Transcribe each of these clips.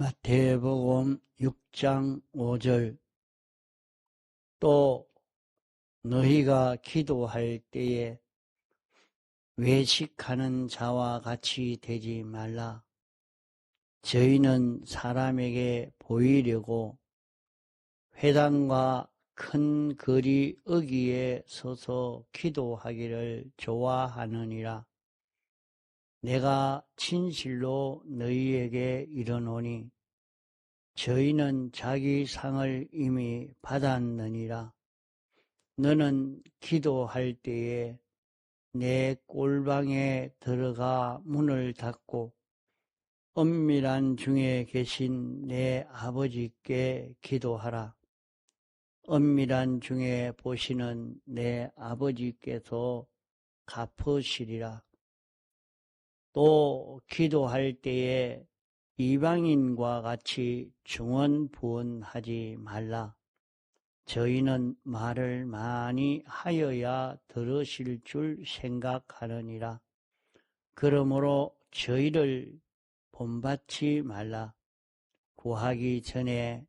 마태복음 6장 5절. 또 너희가 기도할 때에 외식하는 자와 같이 되지 말라. 저희는 사람에게 보이려고 회당과 큰 거리 어귀에 서서 기도하기를 좋아하느니라. 내가 진실로 너희에게 이르노니 저희는 자기 상을 이미 받았느니라. 너는 기도할 때에 내 꼴방에 들어가 문을 닫고 은밀한 중에 계신 내 아버지께 기도하라. 은밀한 중에 보시는 내 아버지께서 갚으시리라. 또 기도할 때에 이방인과 같이 중언부언하지 말라. 저희는 말을 많이 하여야 들으실 줄 생각하느니라. 그러므로 저희를 본받지 말라. 구하기 전에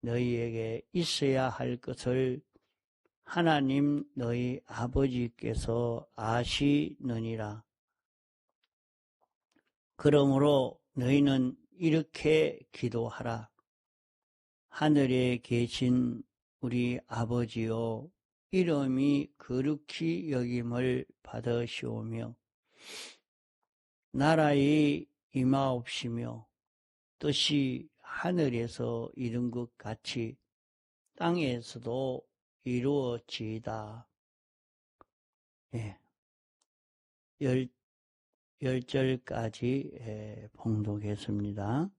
너희에게 있어야 할 것을 하나님 너희 아버지께서 아시느니라. 그러므로 너희는 이렇게 기도하라. 하늘에 계신 우리 아버지여, 이름이 거룩히 여김을 받으시오며 나라의 임하옵시며 뜻이 하늘에서 이룬 것 같이 땅에서도 이루어지이다. 예. 10절까지 봉독했습니다.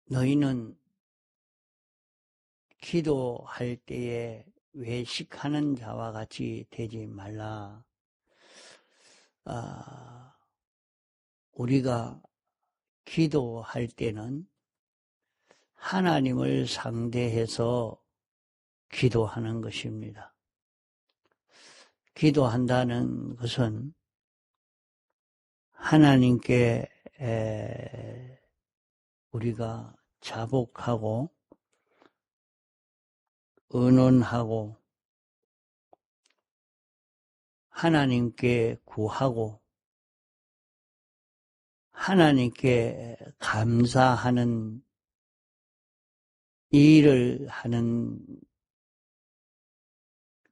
너희는 기도할 때에 외식하는 자와 같이 되지 말라. 우리가 기도할 때는 하나님을 상대해서 기도하는 것입니다. 기도한다는 것은 하나님께 우리가 자복하고 의논하고 하나님께 구하고 하나님께 감사하는 일을 하는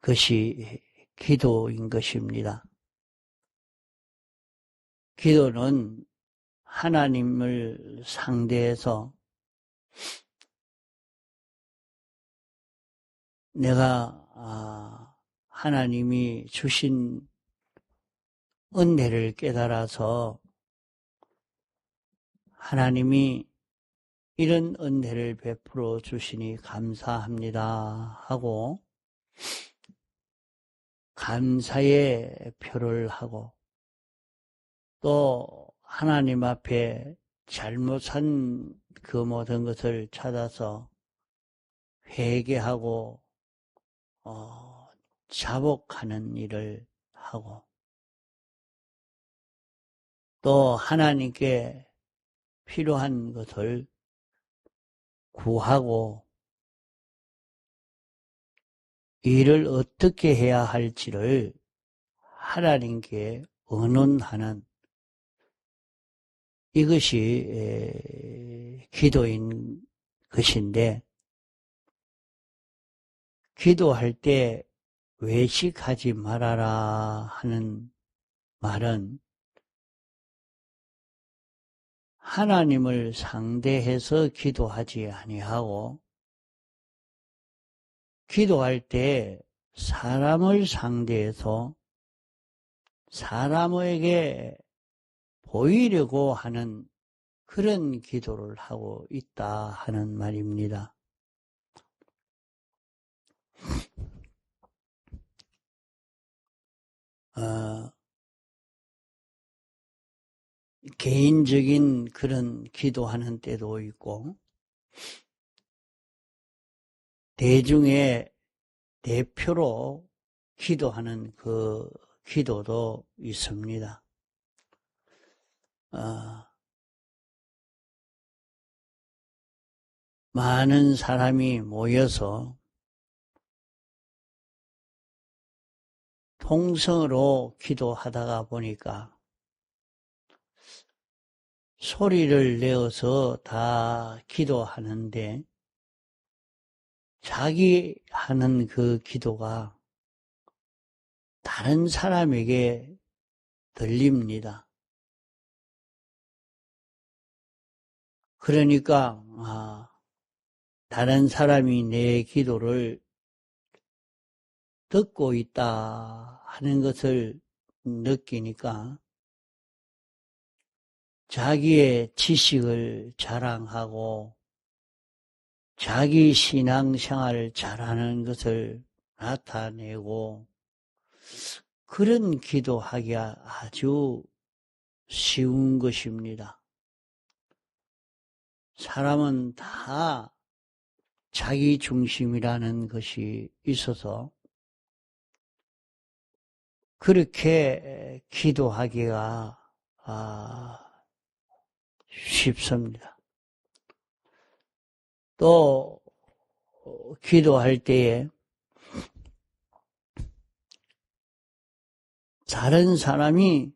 것이 기도인 것입니다. 기도는 하나님을 상대해서 내가 하나님이 주신 은혜를 깨달아서 하나님이 이런 은혜를 베풀어 주시니 감사합니다 하고 감사의 표를 하고 또 하나님 앞에 잘못한 그 모든 것을 찾아서 회개하고 자복하는 일을 하고 또 하나님께 필요한 것을 구하고 일을 어떻게 해야 할지를 하나님께 의논하는 이것이 기도인 것인데 기도할 때 외식하지 말아라 하는 말은 하나님을 상대해서 기도하지 아니하고 기도할 때 사람을 상대해서 사람에게 보이려고 하는 그런 기도를 하고 있다 하는 말입니다. 개인적인 그런 기도하는 때도 있고 대중의 대표로 기도하는 그 기도도 있습니다. 많은 사람이 모여서 통성으로 기도하다가 보니까 소리를 내어서 다 기도하는데 자기 하는 그 기도가 다른 사람에게 들립니다. 그러니까 다른 사람이 내 기도를 듣고 있다 하는 것을 느끼니까 자기의 지식을 자랑하고 자기 신앙생활을 잘하는 것을 나타내고 그런 기도하기가 아주 쉬운 것입니다. 사람은 다 자기 중심이라는 것이 있어서 그렇게 기도하기가 쉽습니다. 또 기도할 때에 다른 사람이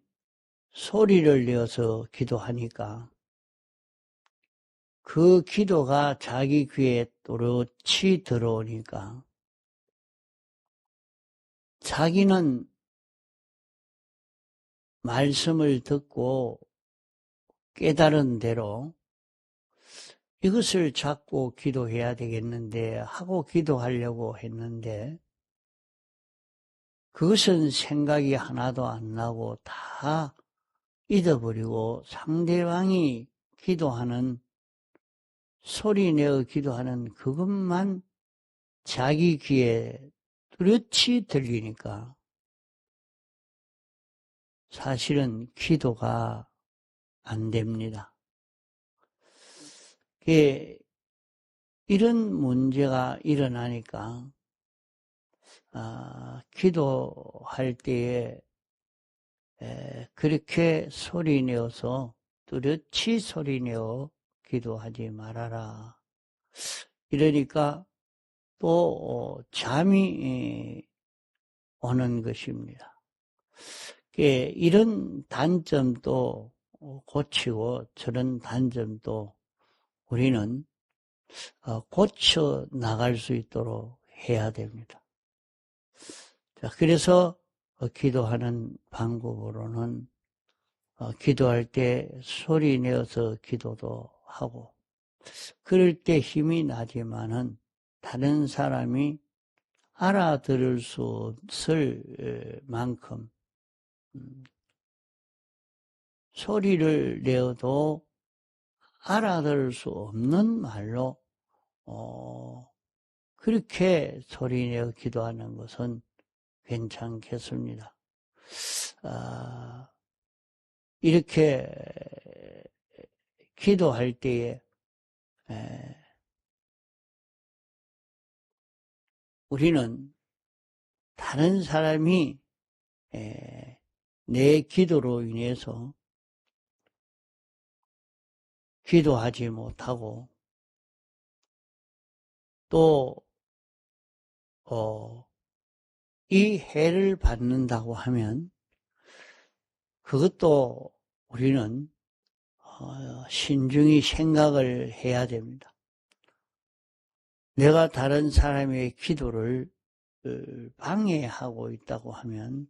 소리를 내어서 기도하니까 그 기도가 자기 귀에 또렷이 들어오니까 자기는 말씀을 듣고 깨달은 대로 이것을 잡고 기도해야 되겠는데 하고 기도하려고 했는데 그것은 생각이 하나도 안 나고 다 잊어버리고 상대방이 기도하는 소리 내어 기도하는 그것만 자기 귀에 뚜렷이 들리니까 사실은 기도가 안 됩니다. 이런 문제가 일어나니까 기도할 때에 그렇게 소리 내어서 뚜렷이 소리 내어 기도하지 말아라. 이러니까 또 잠이 오는 것입니다. 이런 단점도 고치고 저런 단점도 우리는 고쳐 나갈 수 있도록 해야 됩니다. 자, 그래서 기도하는 방법으로는 기도할 때 소리 내어서 기도도 하고 그럴 때 힘이 나지만은 다른 사람이 알아들을 수 없을 만큼 소리를 내어도 알아들을 수 없는 말로 그렇게 소리 내어 기도하는 것은 괜찮겠습니다. 이렇게 기도할 때에 우리는 다른 사람이 내 기도로 인해서 기도하지 못하고 또 이 해를 받는다고 하면 그것도 우리는 신중히 생각을 해야 됩니다. 내가 다른 사람의 기도를 방해하고 있다고 하면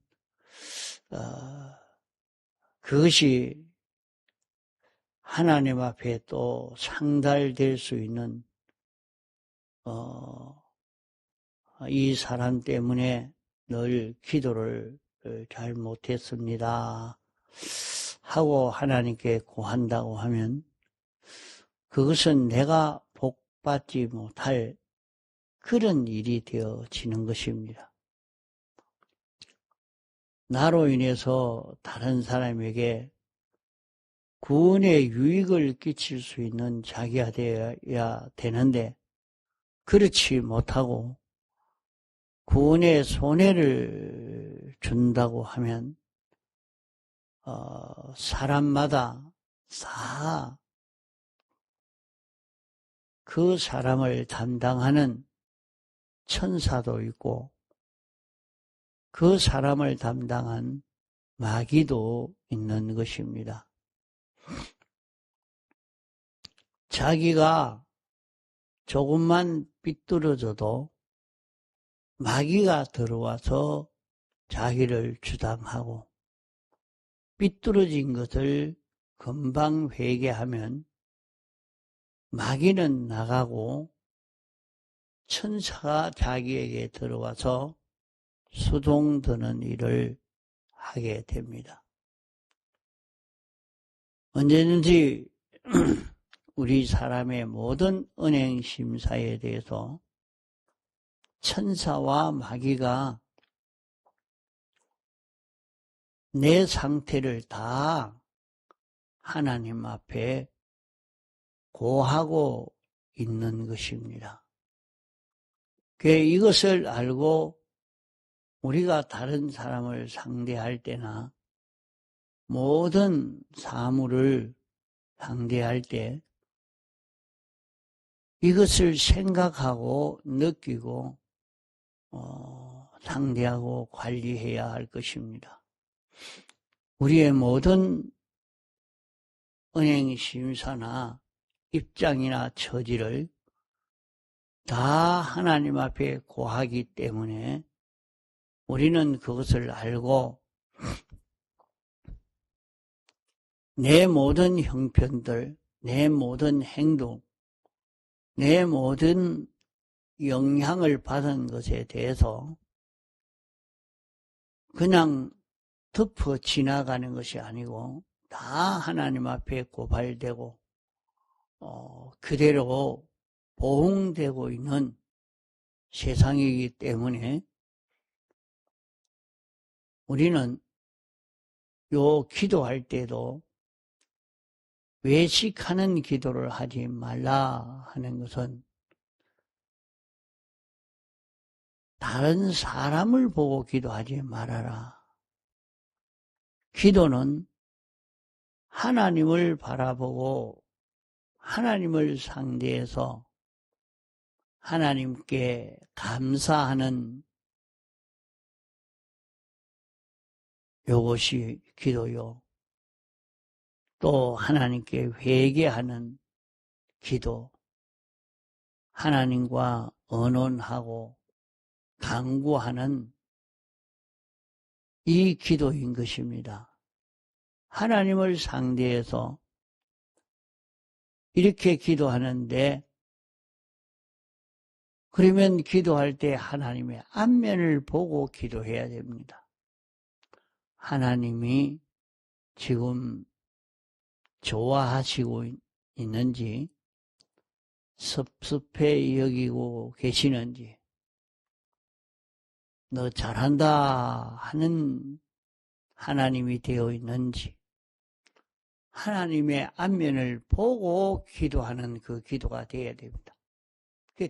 그것이 하나님 앞에 또 상달될 수 있는 이 사람 때문에 늘 기도를 잘 못했습니다 하고 하나님께 고한다고 하면 그것은 내가 복받지 못할 그런 일이 되어지는 것입니다. 나로 인해서 다른 사람에게 구원의 유익을 끼칠 수 있는 자기가 되어야 되는데 그렇지 못하고 구원의 손해를 준다고 하면 사람마다 다 그 사람을 담당하는 천사도 있고 그 사람을 담당한 마귀도 있는 것입니다. 자기가 조금만 삐뚤어져도 마귀가 들어와서 자기를 주장하고 삐뚤어진 것을 금방 회개하면 마귀는 나가고 천사가 자기에게 들어와서 수동드는 일을 하게 됩니다. 언제든지 우리 사람의 모든 은행 심사에 대해서 천사와 마귀가 내 상태를 다 하나님 앞에 고하고 있는 것입니다. 이것을 알고 우리가 다른 사람을 상대할 때나 모든 사물을 상대할 때 이것을 생각하고 느끼고 상대하고 관리해야 할 것입니다. 우리의 모든 은행 심사나 입장이나 처지를 다 하나님 앞에 고하기 때문에 우리는 그것을 알고 내 모든 형편들, 내 모든 행동, 내 모든 영향을 받은 것에 대해서 그냥 덮어 지나가는 것이 아니고 다 하나님 앞에 고발되고 그대로 보응되고 있는 세상이기 때문에 우리는 요 기도할 때도 외식하는 기도를 하지 말라 하는 것은 다른 사람을 보고 기도하지 말아라. 기도는 하나님을 바라보고 하나님을 상대해서 하나님께 감사하는 요것이 기도요. 또 하나님께 회개하는 기도, 하나님과 언언하고 간구하는 이 기도인 것입니다. 하나님을 상대해서 이렇게 기도하는데 그러면 기도할 때 하나님의 안면을 보고 기도해야 됩니다. 하나님이 지금 좋아하시고 있는지 섭섭해 여기고 계시는지 너 잘한다 하는 하나님이 되어 있는지 하나님의 안면을 보고 기도하는 그 기도가 되어야 됩니다.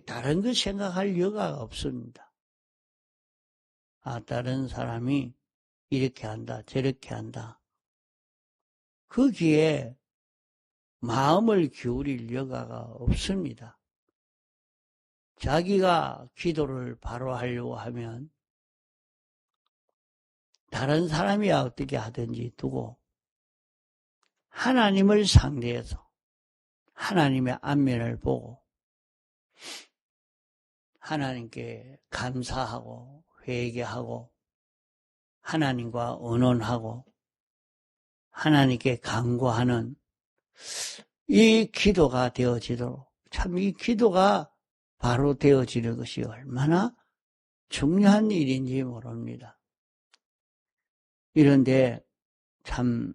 다른 거 생각할 여가가 없습니다. 다른 사람이 이렇게 한다 저렇게 한다 거기에 마음을 기울일 여가가 없습니다. 자기가 기도를 바로 하려고 하면 다른 사람이 어떻게 하든지 두고 하나님을 상대해서 하나님의 안면을 보고 하나님께 감사하고 회개하고 하나님과 언언하고 하나님께 간구하는 이 기도가 되어지도록 참 이 기도가 바로 되어지는 것이 얼마나 중요한 일인지 모릅니다. 이런데 참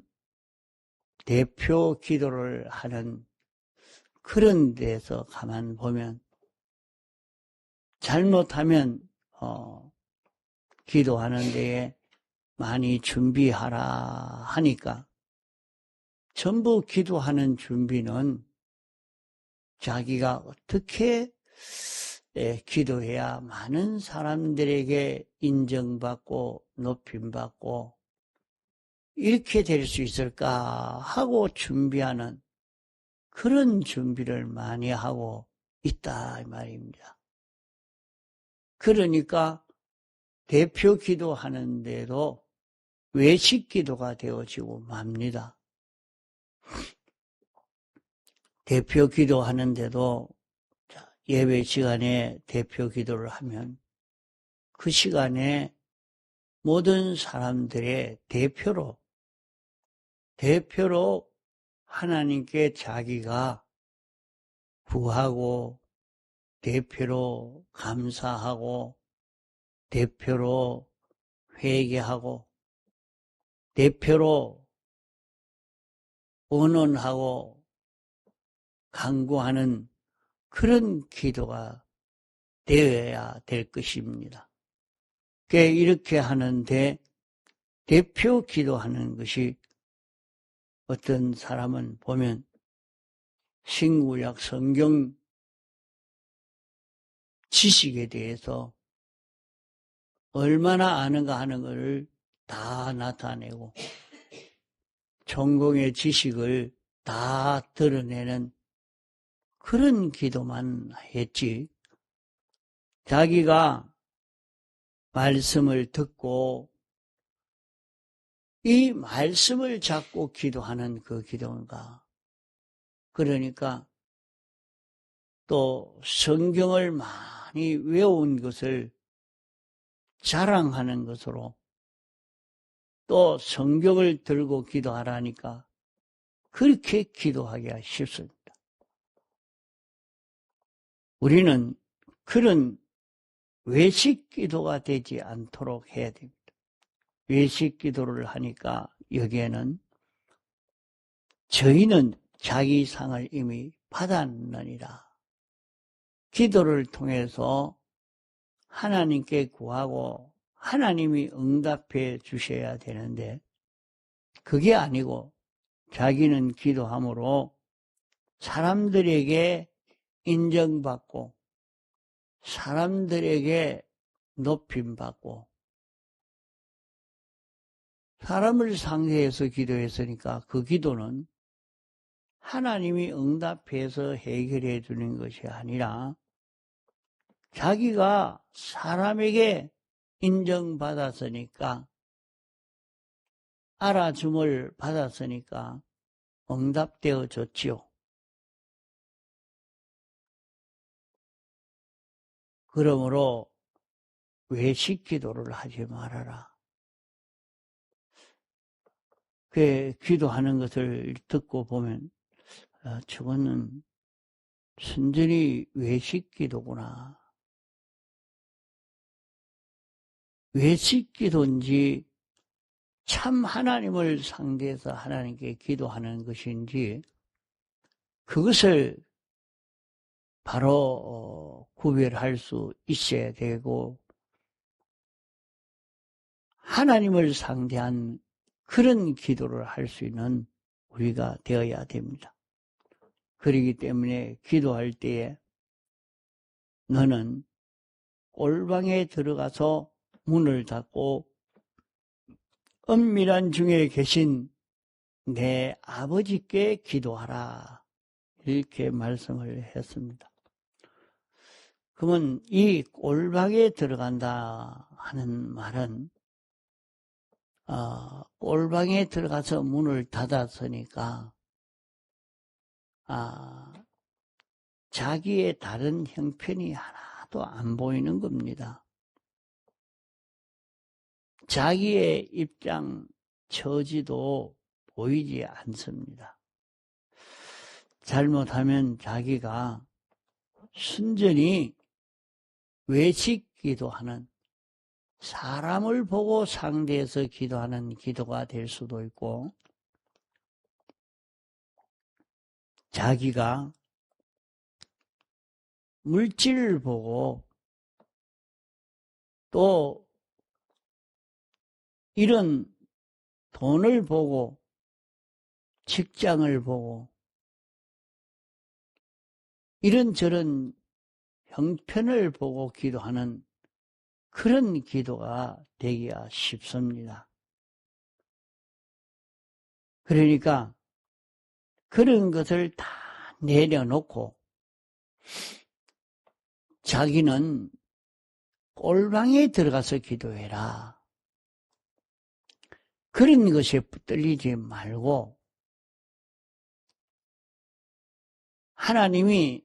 대표 기도를 하는 그런 데서 가만 보면 잘못하면 기도하는 데에 많이 준비하라 하니까 전부 기도하는 준비는 자기가 어떻게 기도해야 많은 사람들에게 인정받고 높임받고 이렇게 될 수 있을까 하고 준비하는 그런 준비를 많이 하고 있다 이 말입니다. 그러니까 대표 기도하는데도 외식 기도가 되어지고 맙니다. 대표 기도하는데도 예배 시간에 대표 기도를 하면 그 시간에 모든 사람들의 대표로 하나님께 자기가 구하고 대표로 감사하고 대표로 회개하고 대표로 언언하고 간구하는 그런 기도가 되어야 될 것입니다. 이렇게 하는데 대표 기도하는 것이 어떤 사람은 보면 신구약 성경 지식에 대해서 얼마나 아는가 하는 것을 다 나타내고 전공의 지식을 다 드러내는 그런 기도만 했지. 자기가 말씀을 듣고 이 말씀을 잡고 기도하는 그 기도인가. 그러니까 또 성경을 많이 외운 것을 자랑하는 것으로 또 성경을 들고 기도하라니까 그렇게 기도하기가 쉽습니다. 우리는 그런 외식 기도가 되지 않도록 해야 됩니다. 외식 기도를 하니까 여기에는 저희는 자기 상을 이미 받았느니라. 기도를 통해서 하나님께 구하고 하나님이 응답해 주셔야 되는데 그게 아니고 자기는 기도함으로 사람들에게 인정받고 사람들에게 높임받고 사람을 상대해서 기도했으니까 그 기도는 하나님이 응답해서 해결해 주는 것이 아니라 자기가 사람에게 인정받았으니까 알아줌을 받았으니까 응답되어 졌지요. 그러므로 외식 기도를 하지 말아라. 그 기도하는 것을 듣고 보면 저거는 순전히 외식 기도구나. 외식 기도인지 참 하나님을 상대해서 하나님께 기도하는 것인지 그것을 바로 구별할 수 있어야 되고 하나님을 상대한 그런 기도를 할 수 있는 우리가 되어야 됩니다. 그렇기 때문에 기도할 때에 너는 꼴방에 들어가서 문을 닫고 은밀한 중에 계신 내 아버지께 기도하라. 이렇게 말씀을 했습니다. 그러면 이 꼴방에 들어간다 하는 말은 꼴방에 들어가서 문을 닫았으니까 자기의 다른 형편이 하나도 안 보이는 겁니다. 자기의 입장, 처지도 보이지 않습니다. 잘못하면 자기가 순전히 외식 기도하는 사람을 보고 상대해서 기도하는 기도가 될 수도 있고 자기가 물질을 보고 또 이런 돈을 보고 직장을 보고 이런저런 형편을 보고 기도하는 그런 기도가 되기가 쉽습니다. 그러니까 그런 것을 다 내려놓고 자기는 꼴방에 들어가서 기도해라. 그런 것에 붙들리지 말고 하나님이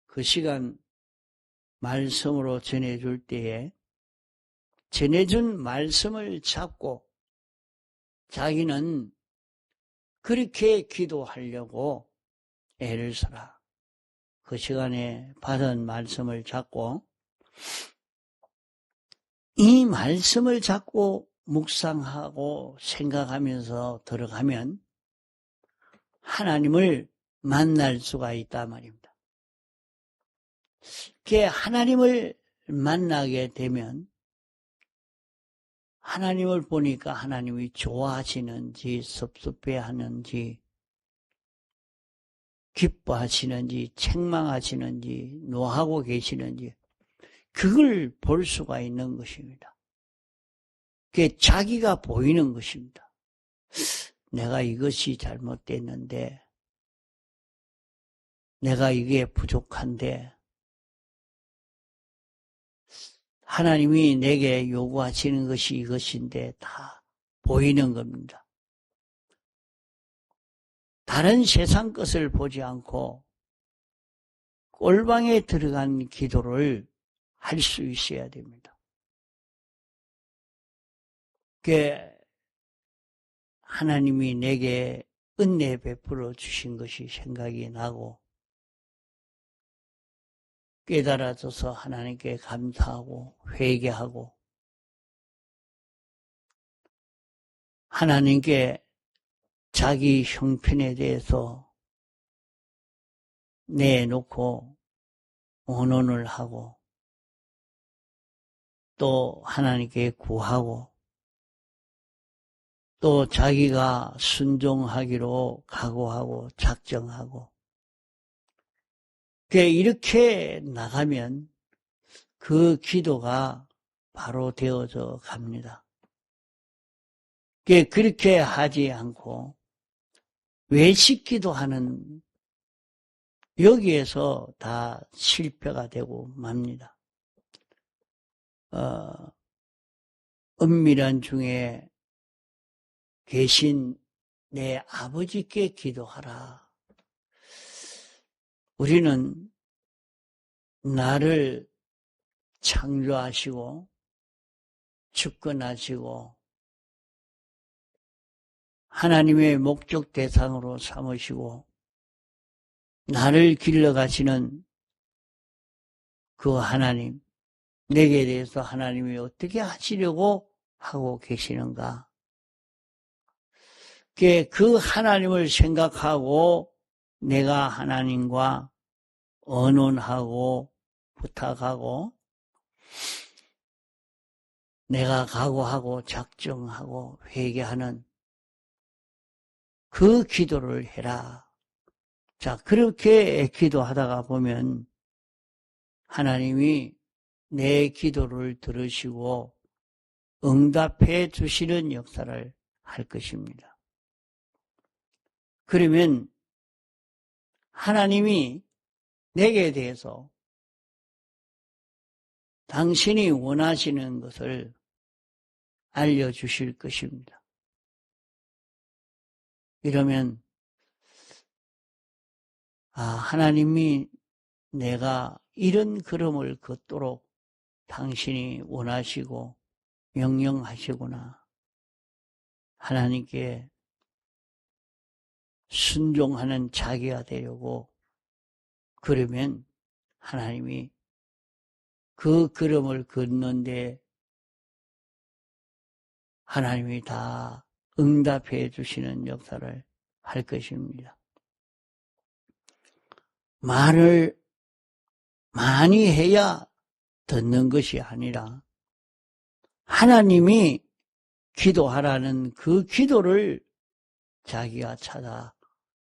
그 시간 말씀으로 전해줄 때에 전해준 말씀을 잡고 자기는 그렇게 기도하려고 애를 써라. 그 시간에 받은 말씀을 잡고 이 말씀을 잡고 묵상하고 생각하면서 들어가면 하나님을 만날 수가 있단 말입니다. 그게 하나님을 만나게 되면 하나님을 보니까 하나님이 좋아하시는지 섭섭해하는지 기뻐하시는지 책망하시는지 노하고 계시는지 그걸 볼 수가 있는 것입니다. 그게 자기가 보이는 것입니다. 내가 이것이 잘못됐는데 내가 이게 부족한데 하나님이 내게 요구하시는 것이 이것인데 다 보이는 겁니다. 다른 세상 것을 보지 않고 꼴방에 들어간 기도를 할 수 있어야 됩니다. 그게 하나님이 내게 은혜 베풀어 주신 것이 생각이 나고 깨달아져서 하나님께 감사하고 회개하고 하나님께 자기 형편에 대해서 내놓고 언언을 하고 또 하나님께 구하고 또 자기가 순종하기로 각오하고 작정하고 이렇게 나가면 그 기도가 바로 되어져 갑니다. 그렇게 하지 않고 외식기도 하는 여기에서 다 실패가 되고 맙니다. 은밀한 중에 계신 내 아버지께 기도하라. 우리는 나를 창조하시고 주권하시고 하나님의 목적 대상으로 삼으시고 나를 길러가시는 그 하나님, 내게 대해서 하나님이 어떻게 하시려고 하고 계시는가? 그 하나님을 생각하고 내가 하나님과 언언하고 부탁하고 내가 각오하고 작정하고 회개하는 그 기도를 해라. 자, 그렇게 기도하다가 보면 하나님이 내 기도를 들으시고 응답해 주시는 역사를 할 것입니다. 그러면 하나님이 내게 대해서 당신이 원하시는 것을 알려주실 것입니다. 이러면 하나님이 내가 이런 걸음을 걷도록 당신이 원하시고 명령하시구나. 하나님께 순종하는 자기가 되려고 그러면 하나님이 그 걸음을 걷는데 하나님이 다 응답해 주시는 역사를 할 것입니다. 말을 많이 해야 듣는 것이 아니라 하나님이 기도하라는 그 기도를 자기가 찾아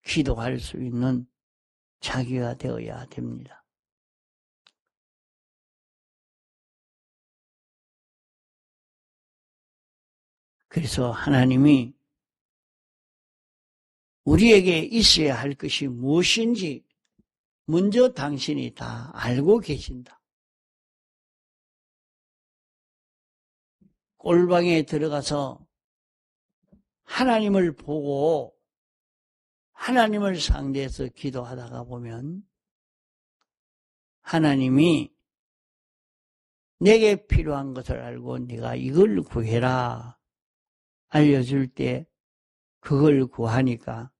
기도할 수 있는 자기가 되어야 됩니다. 그래서 하나님이 우리에게 있어야 할 것이 무엇인지 먼저 당신이 다 알고 계신다. 꼴방에 들어가서 하나님을 보고 하나님을 상대해서 기도하다가 보면 하나님이 내게 필요한 것을 알고 네가 이걸 구해라 알려줄 때 그걸 구하니까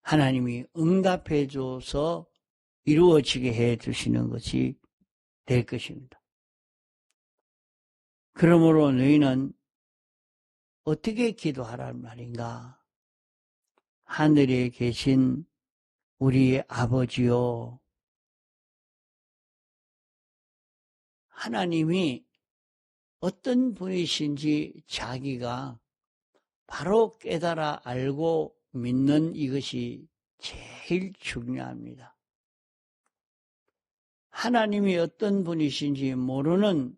하나님이 응답해 줘서 이루어지게 해 주시는 것이 될 것입니다. 그러므로 너희는 어떻게 기도하란 말인가? 하늘에 계신 우리 아버지요. 하나님이 어떤 분이신지 자기가 바로 깨달아 알고 믿는 이것이 제일 중요합니다. 하나님이 어떤 분이신지 모르는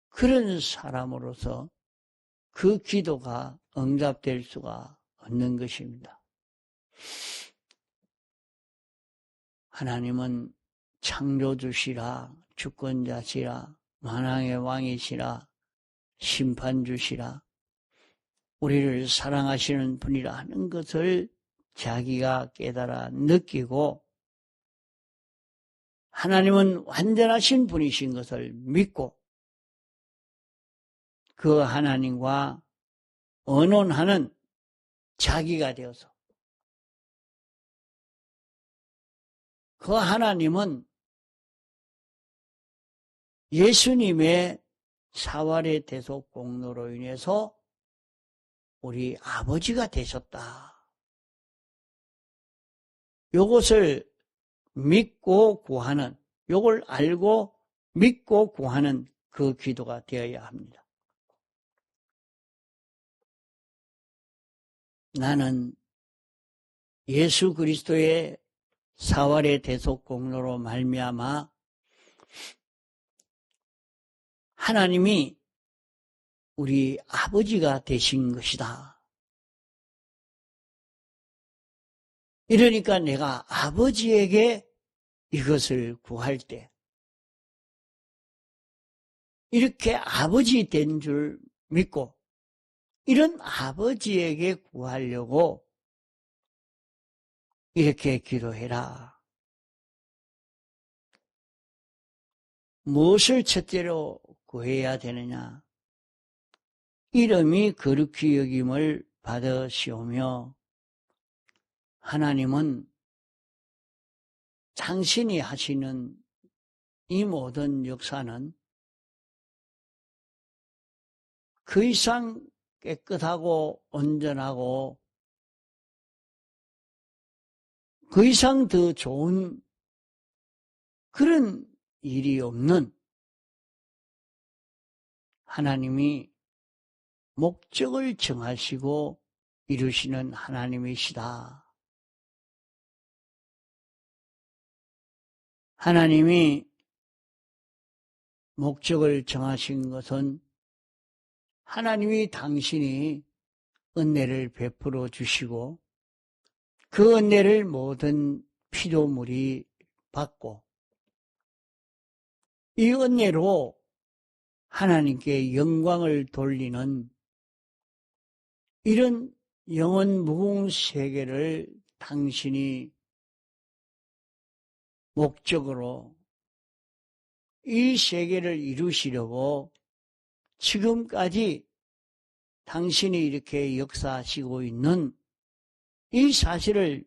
그런 사람으로서 그 기도가 응답될 수가 없는 것입니다. 하나님은 창조주시라, 주권자시라, 만왕의 왕이시라, 심판주시라, 우리를 사랑하시는 분이라 하는 것을 자기가 깨달아 느끼고 하나님은 완전하신 분이신 것을 믿고 그 하나님과 언론하는 자기가 되어서 그 하나님은 예수님의 사활의 대속 공로로 인해서 우리 아버지가 되셨다. 요것을 믿고 구하는, 요걸 알고 믿고 구하는 그 기도가 되어야 합니다. 나는 예수 그리스도의 사활의 대속 공로로 말미암아 하나님이 우리 아버지가 되신 것이다. 이러니까 내가 아버지에게 이것을 구할 때 이렇게 아버지 된 줄 믿고 이런 아버지에게 구하려고 이렇게 기도해라. 무엇을 첫째로 구해야 되느냐? 이름이 거룩히 여김을 받으시오며 하나님은 당신이 하시는 이 모든 역사는 그 이상 깨끗하고 온전하고 그 이상 더 좋은 그런 일이 없는 하나님이 목적을 정하시고 이루시는 하나님이시다. 하나님이 목적을 정하신 것은 하나님이 당신이 은혜를 베풀어 주시고 그 은혜를 모든 피조물이 받고 이 은혜로 하나님께 영광을 돌리는 이런 영원 무궁 세계를 당신이 목적으로 이 세계를 이루시려고 지금까지 당신이 이렇게 역사하시고 있는 이 사실을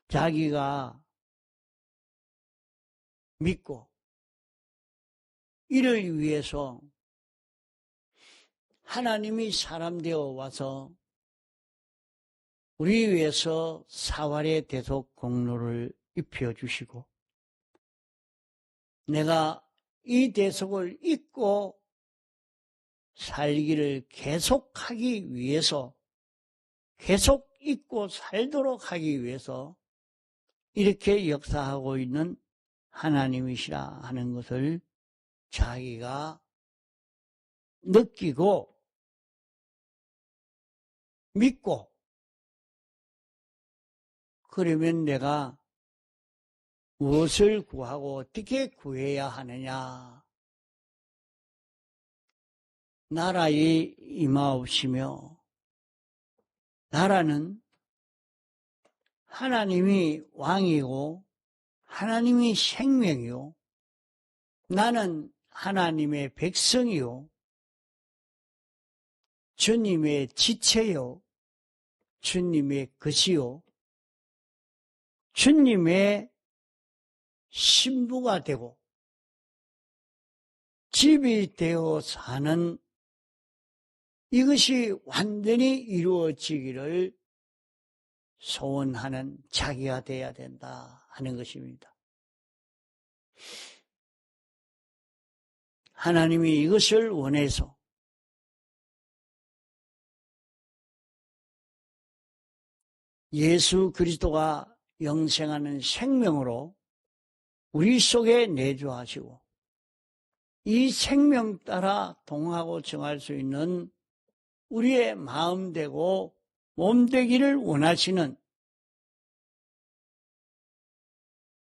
자기가 믿고 이를 위해서 하나님이 사람 되어 와서 우리 위해서 사활의 대속 공로를 입혀주시고 내가 이 대속을 잊고 살기를 계속하기 위해서 계속 잊고 살도록 하기 위해서 이렇게 역사하고 있는 하나님이시라 하는 것을 자기가 느끼고 믿고 그러면 내가 무엇을 구하고 어떻게 구해야 하느냐? 나라에 임하옵시며, 나라는 하나님이 왕이고 하나님이 생명이요, 나는 하나님의 백성이요, 주님의 지체요, 주님의 것이요, 주님의 신부가 되고 집이 되어 사는, 이것이 완전히 이루어지기를 소원하는 자기가 되어야 된다 하는 것입니다. 하나님이 이것을 원해서 예수 그리스도가 영생하는 생명으로 우리 속에 내주하시고, 이 생명 따라 동하고 정할 수 있는 우리의 마음 되고 몸 되기를 원하시는,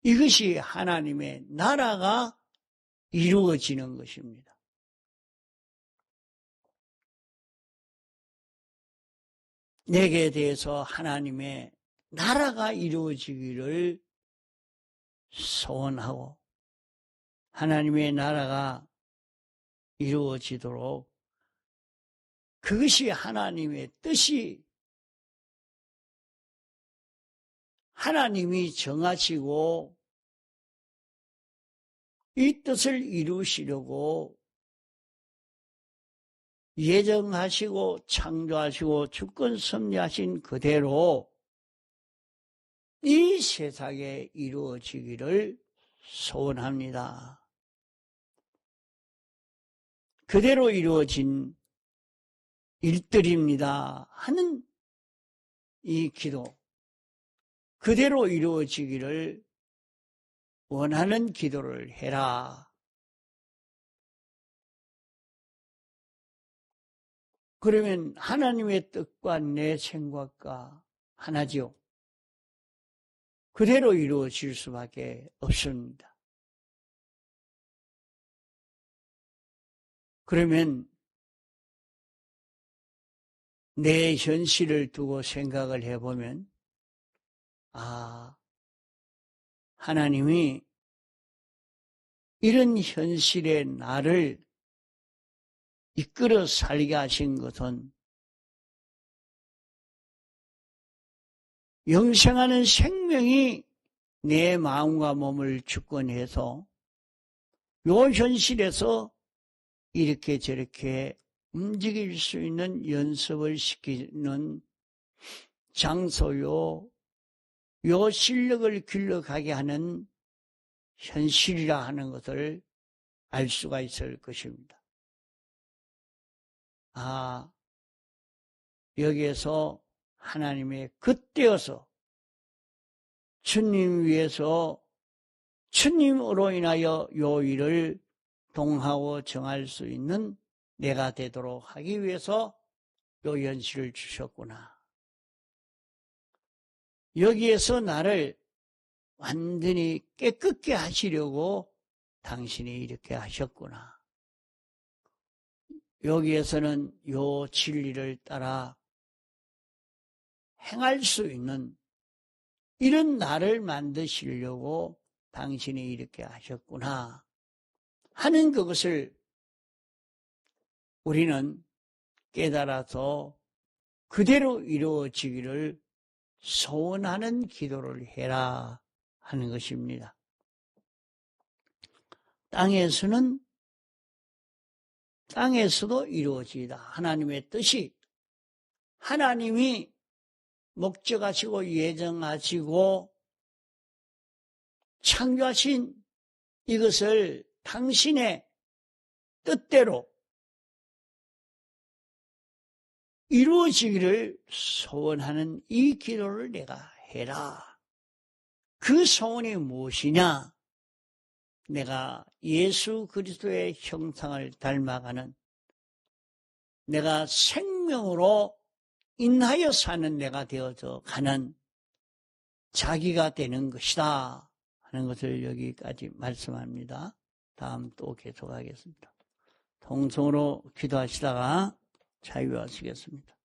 이것이 하나님의 나라가 이루어지는 것입니다. 내게 대해서 하나님의 나라가 이루어지기를 소원하고, 하나님의 나라가 이루어지도록 그것이 하나님의 뜻이, 하나님이 정하시고 이 뜻을 이루시려고 예정하시고 창조하시고 주권 섭리하신 그대로 이 세상에 이루어지기를 소원합니다. 그대로 이루어진 일들입니다 하는 이 기도, 그대로 이루어지기를 원하는 기도를 해라. 그러면 하나님의 뜻과 내 생각과 하나지요. 그대로 이루어질 수밖에 없습니다. 그러면 내 현실을 두고 생각을 해보면, 하나님이 이런 현실의 나를 이끌어 살게 하신 것은 영생하는 생명이 내 마음과 몸을 주권해서 요 현실에서 이렇게 저렇게 움직일 수 있는 연습을 시키는 장소요, 요 실력을 길러가게 하는 현실이라 하는 것을 알 수가 있을 것입니다. 여기에서 하나님의 겉되어서 주님 위해서 주님으로 인하여 요 일을 동하고 정할 수 있는 내가 되도록 하기 위해서 요 현실을 주셨구나. 여기에서 나를 완전히 깨끗게 하시려고 당신이 이렇게 하셨구나. 여기에서는 요 진리를 따라 행할 수 있는 이런 나를 만드시려고 당신이 이렇게 하셨구나 하는 그것을 우리는 깨달아서 그대로 이루어지기를 소원하는 기도를 해라 하는 것입니다. 땅에서도 이루어지다. 하나님의 뜻이, 하나님이 목적하시고 예정하시고 창조하신 이것을 당신의 뜻대로 이루어지기를 소원하는 이 기도를 내가 해라. 그 소원이 무엇이냐? 내가 예수 그리스도의 형상을 닮아가는, 내가 생명으로 인하여 사는 내가 되어져 가는 자기가 되는 것이다 하는 것을 여기까지 말씀합니다. 다음 또 계속하겠습니다. 통성으로 기도하시다가 자유하시겠습니다.